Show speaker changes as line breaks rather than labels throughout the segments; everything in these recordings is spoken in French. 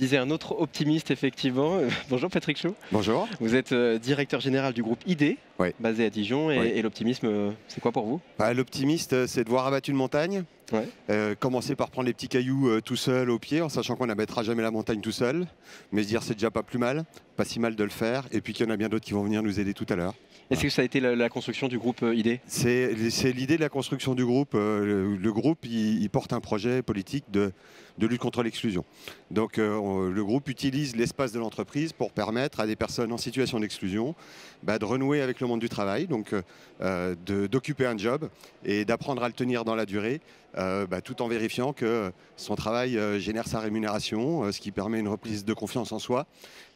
disais un autre optimiste, effectivement. Bonjour Patrick Chou.
Bonjour.
Vous êtes directeur général du groupe ID,
Oui.
basé à Dijon.
Oui.
Et l'optimisme, c'est quoi pour vous?
L'optimiste, c'est de voir abattre une montagne.
Ouais.
Commencer par prendre les petits cailloux tout seul au pied, en sachant qu'on n'abattra jamais la montagne tout seul. Mais se dire c'est déjà pas plus mal, pas si mal de le faire. Et puis qu'il y en a bien d'autres qui vont venir nous aider tout à l'heure.
Est-ce que ça a été la construction du groupe ID?
C'est l'idée de la construction du groupe. Le groupe, il porte un projet politique de lutte contre l'exclusion. Donc le groupe utilise l'espace de l'entreprise pour permettre à des personnes en situation d'exclusion de renouer avec le monde du travail, donc d'occuper un job et d'apprendre à le tenir dans la durée, tout en vérifiant que son travail génère sa rémunération, ce qui permet une reprise de confiance en soi,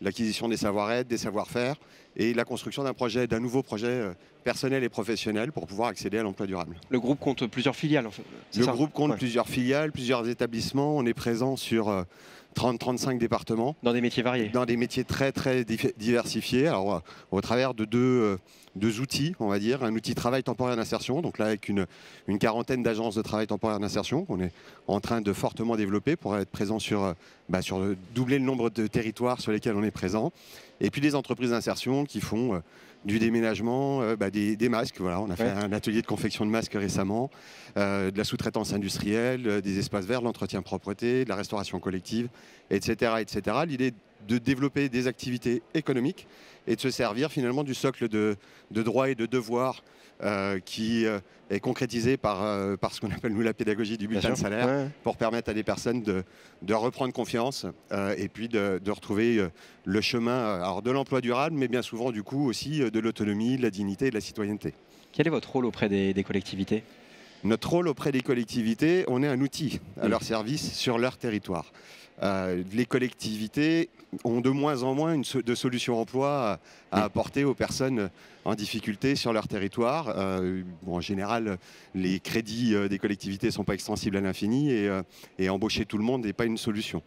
l'acquisition des savoir-être, des savoir-faire et la construction d'un nouveau projet personnel et professionnel pour pouvoir accéder à l'emploi durable.
Le groupe compte plusieurs filiales, en fait.
Le groupe compte plusieurs filiales, plusieurs établissements. On est présent sur 30-35 départements.
Dans des métiers variés.
Dans des métiers très diversifiés. Alors, au travers de deux outils, on va dire. Un outil travail temporaire d'insertion, donc là avec une quarantaine d'agences de travail temporaire d'insertion qu'on est en train de fortement développer pour être présent sur doubler le nombre de territoires sur lesquels on est présent. Et puis des entreprises d'insertion qui font du déménagement, des masques. Voilà, on a fait un atelier de confection de masques récemment, de la sous-traitance industrielle, des espaces verts, de l'entretien propreté, de la restauration collective, etc. etc. L'idée de développer des activités économiques et de se servir finalement du socle de droits et de devoirs qui est concrétisé par ce qu'on appelle nous la pédagogie du bulletin de salaire, pour permettre à des personnes de reprendre confiance et puis de retrouver le chemin de l'emploi durable, mais bien souvent du coup aussi de l'autonomie, de la dignité et de la citoyenneté.
Quel est votre rôle auprès des collectivités?
Notre rôle auprès des collectivités, on est un outil à leur service sur leur territoire. Les collectivités ont de moins en moins de solutions emploi à apporter aux personnes en difficulté sur leur territoire. En général, les crédits des collectivités ne sont pas extensibles à l'infini et embaucher tout le monde n'est pas une solution.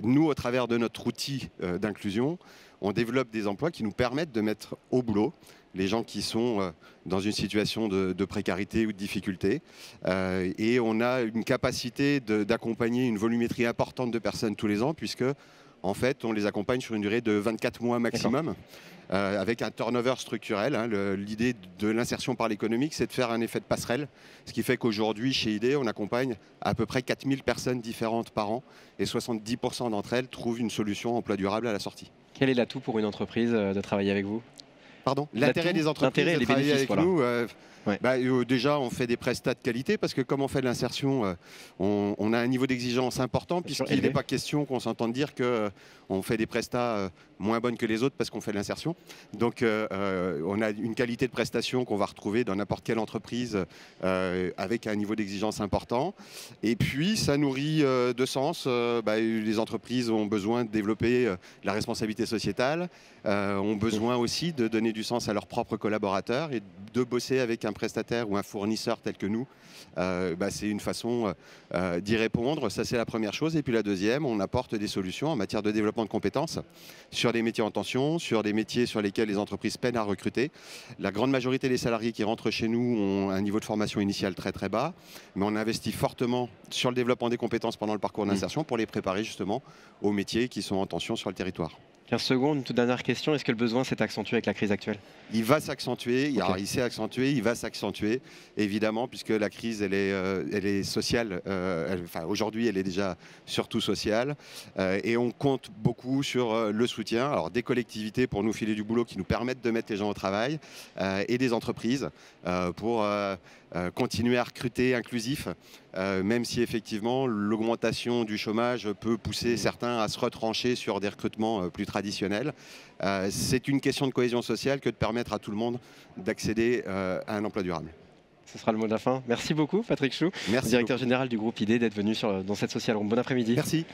Nous, au travers de notre outil d'inclusion, on développe des emplois qui nous permettent de mettre au boulot les gens qui sont dans une situation de précarité ou de difficulté. Et on a une capacité d'accompagner une volumétrie importante de personnes tous les ans, puisque en fait, on les accompagne sur une durée de 24 mois maximum, avec un turnover structurel. L'idée de l'insertion par l'économique, c'est de faire un effet de passerelle, ce qui fait qu'aujourd'hui, chez ID, on accompagne à peu près 4000 personnes différentes par an, et 70% d'entre elles trouvent une solution emploi durable à la sortie.
Quel est l'atout pour une entreprise de travailler avec vous?
Pardon, l'intérêt des entreprises de travailler avec nous, déjà on fait des prestats de qualité parce que comme on fait de l'insertion, on a un niveau d'exigence important puisqu'il n'est pas question qu'on s'entende dire qu'on fait des prestats moins bonnes que les autres parce qu'on fait de l'insertion. Donc on a une qualité de prestation qu'on va retrouver dans n'importe quelle entreprise avec un niveau d'exigence important. Et puis ça nourrit de sens. Les entreprises ont besoin de développer la responsabilité sociétale, ont besoin aussi de donner du sens à leurs propres collaborateurs et de bosser avec un prestataire ou un fournisseur tel que nous. C'est une façon d'y répondre. Ça, c'est la première chose. Et puis la deuxième, on apporte des solutions en matière de développement de compétences sur des métiers en tension, sur des métiers sur lesquels les entreprises peinent à recruter. La grande majorité des salariés qui rentrent chez nous ont un niveau de formation initiale très très bas, mais on investit fortement sur le développement des compétences pendant le parcours d'insertion pour les préparer justement aux métiers qui sont en tension sur le territoire.
15 secondes, une toute dernière question. Est-ce que le besoin s'est accentué avec la crise actuelle?
Il va s'accentuer, il s'est accentué, il va s'accentuer, évidemment, puisque la crise, elle est sociale. Aujourd'hui, elle est déjà surtout sociale. Et on compte beaucoup sur le soutien des collectivités pour nous filer du boulot qui nous permettent de mettre les gens au travail et des entreprises pour continuer à recruter inclusif, même si effectivement l'augmentation du chômage peut pousser certains à se retrancher sur des recrutements plus traditionnels. C'est une question de cohésion sociale que de permettre à tout le monde d'accéder à un emploi durable.
Ce sera le mot de la fin. Merci beaucoup Patrick Chou, directeur général du groupe ID, d'être venu dans cette Social Room. Bon après-midi.
Merci.